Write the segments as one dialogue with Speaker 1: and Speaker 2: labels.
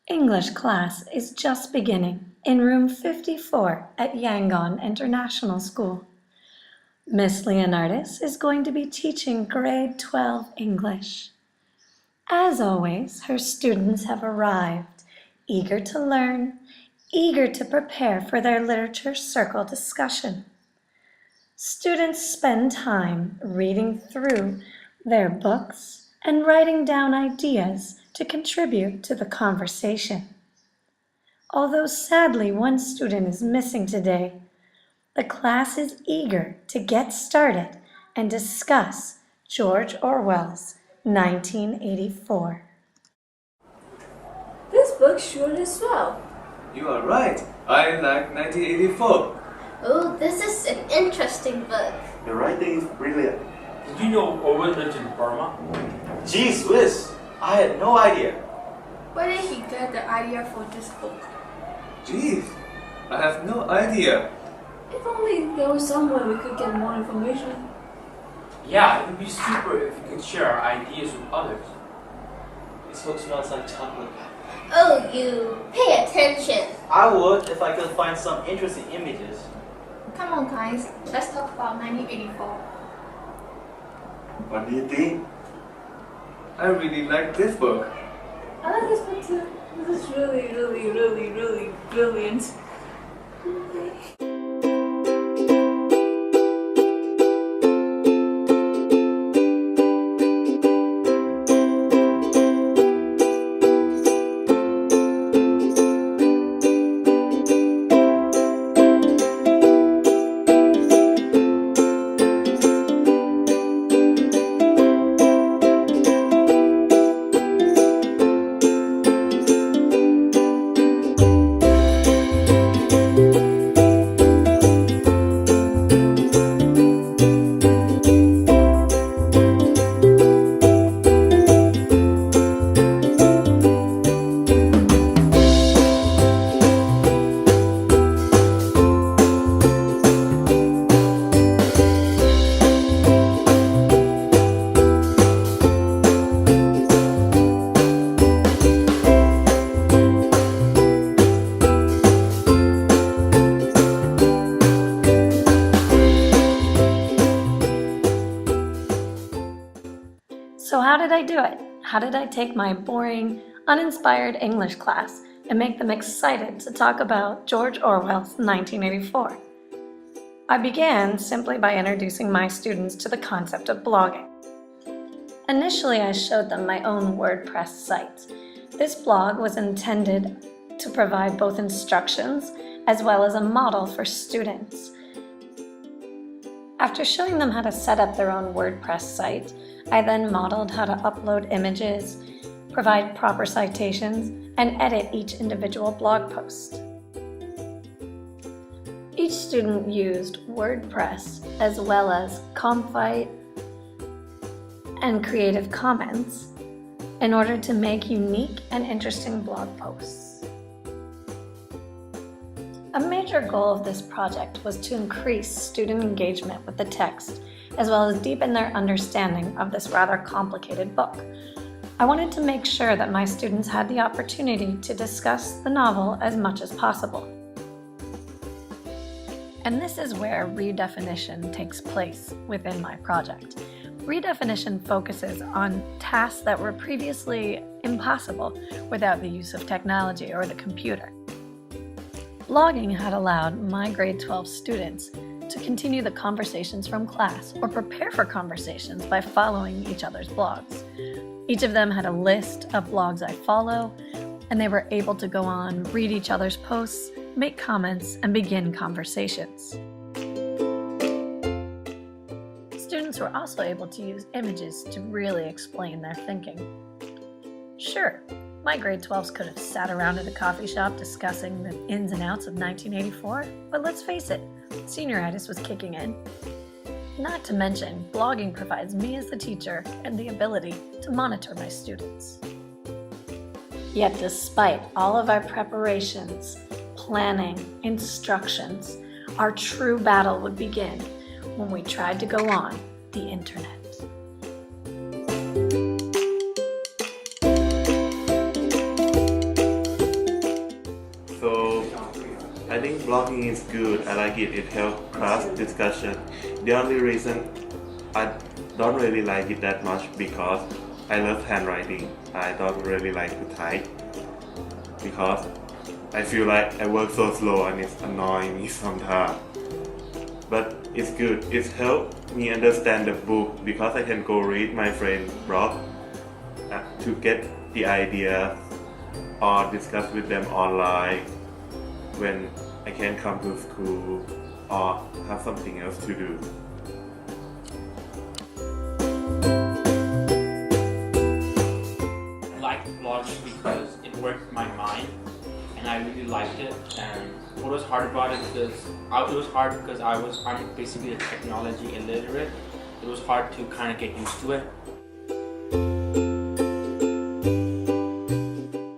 Speaker 1: English class is just beginning in room 54 at Yangon International School. Miss Leonardis is going to be teaching grade 12 English. As always, her students have arrived, eager to learn, eager to prepare for their literature circle discussion. Students spend time reading through their books and writing down ideas to contribute to the conversation. Although sadly one student is missing today, the class is eager to get started and discuss George Orwell's 1984.
Speaker 2: This book sure is swell.
Speaker 3: You are right. I like 1984.
Speaker 4: Oh, this is an interesting book.
Speaker 5: The writing is brilliant.
Speaker 6: Did you know Orwell lived in Burma?
Speaker 5: Gee whiz, I had no idea.
Speaker 2: Where did he get the idea for this book?
Speaker 3: Jeez, I have no idea.
Speaker 2: If only there was somewhere we could get more information.
Speaker 6: Yeah, it would be super if we could share our ideas with others.
Speaker 5: This book smells like chocolate.
Speaker 4: Oh, you pay attention.
Speaker 5: I would if I could find some interesting images.
Speaker 2: Come on, guys. Let's talk about 1984.
Speaker 5: What do you think?
Speaker 3: I really like this book.
Speaker 2: I like this book too. This is really brilliant.
Speaker 1: So how did I do it? How did I take my boring, uninspired English class and make them excited to talk about George Orwell's 1984? I began simply by introducing my students to the concept of blogging. Initially, I showed them my own WordPress site. This blog was intended to provide both instructions as well as a model for students. After showing them how to set up their own WordPress site, I then modeled how to upload images, provide proper citations, and edit each individual blog post. Each student used WordPress as well as Comfite and Creative Commons in order to make unique and interesting blog posts. A major goal of this project was to increase student engagement with the text, as well as deepen their understanding of this rather complicated book. I wanted to make sure that my students had the opportunity to discuss the novel as much as possible. And this is where redefinition takes place within my project. Redefinition focuses on tasks that were previously impossible without the use of technology or the computer. Blogging had allowed my grade 12 students to continue the conversations from class or prepare for conversations by following each other's blogs. Each of them had a list of blogs I follow, and they were able to go on, read each other's posts, make comments, and begin conversations. Students were also able to use images to really explain their thinking. Sure, my grade 12s could have sat around at a coffee shop discussing the ins and outs of 1984, but let's face it, senioritis was kicking in. Not to mention, blogging provides me as the teacher and the ability to monitor my students. Yet despite all of our preparations, planning, instructions, our true battle would begin when we tried to go on the internet.
Speaker 7: blogging is good. I like it. It helps class discussion. The only reason I don't really like it that much because I love handwriting. I don't really like to type because I feel like I work so slow and it's annoying me sometimes. But it's good. It's helped me understand the book because I can go read my friend's blog to get the idea or discuss with them online when I can't come to school or have something else to do.
Speaker 6: I like blogging because it worked my mind and I really liked it. And what was hard about it because I'm basically a technology illiterate. It was hard to kind of get used to it.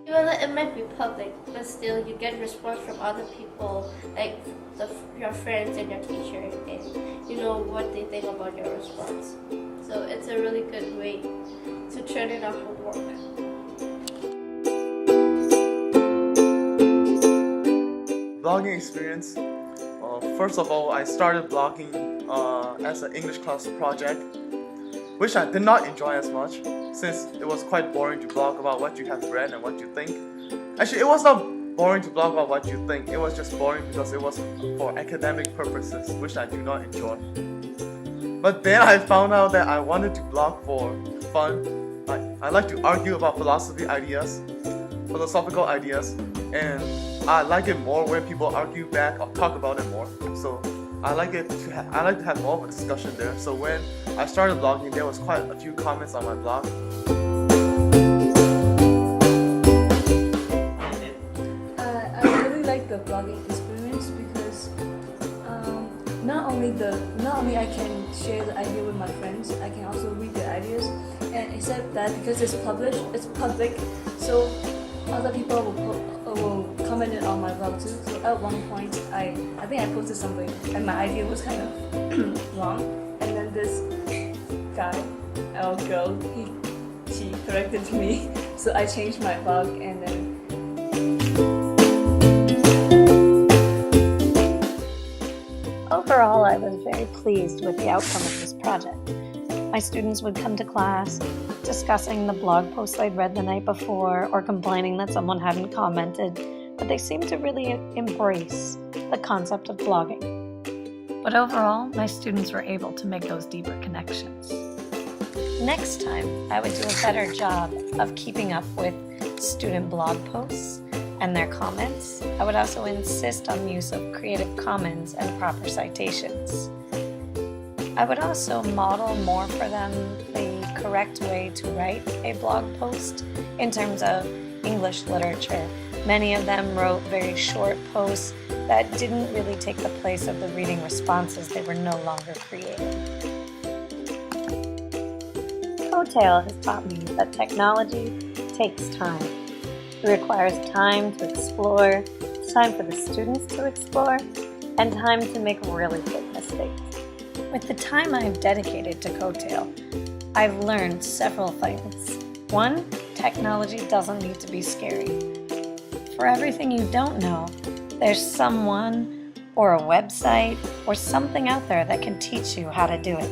Speaker 4: Even though it might be public, but still you get response from other people, like your friends and your teacher, and you know what they think about your response. So it's a really good way to turn in our homework.
Speaker 8: Blogging experience. First of all, I started blogging as an English class project, which I did not enjoy as much since it was quite boring to blog about what you have read and what you think. Actually, it was not boring to blog about what you think, it was just boring because it was for academic purposes, which I do not enjoy. But then I found out that I wanted to blog for fun. I like to argue about philosophical ideas, and I like it more when people argue back or talk about it more. So I like to have more of a discussion there. So when I started blogging, there was quite a few comments on my blog.
Speaker 2: I really like the blogging experience because not only I can share the idea with my friends, I can also read the ideas, and except that because it's public, so other people will comment it on my blog too. So at one point, I think I posted something and my idea was kind of wrong, and then this guy, or girl, she corrected me, so I changed my blog, and then
Speaker 1: Overall, I was very pleased with the outcome of this project. My students would come to class discussing the blog post I'd read the night before or complaining that someone hadn't commented, but they seemed to really embrace the concept of blogging. But overall, my students were able to make those deeper connections. Next time, I would do a better job of keeping up with student blog posts and their comments. I would also insist on use of Creative Commons and proper citations. I would also model more for them the correct way to write a blog post in terms of English literature. Many of them wrote very short posts that didn't really take the place of the reading responses they were no longer creating. COETAIL has taught me that technology takes time. It requires time to explore, time for the students to explore, and time to make really big mistakes. With the time I've dedicated to COETAIL, I've learned several things. One, technology doesn't need to be scary. For everything you don't know, there's someone or a website or something out there that can teach you how to do it.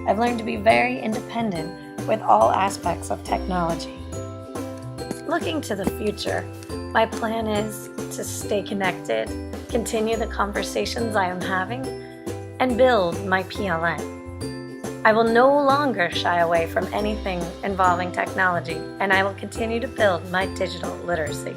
Speaker 1: I've learned to be very independent with all aspects of technology. Looking to the future, my plan is to stay connected, continue the conversations I am having, and build my PLN. I will no longer shy away from anything involving technology, and I will continue to build my digital literacy.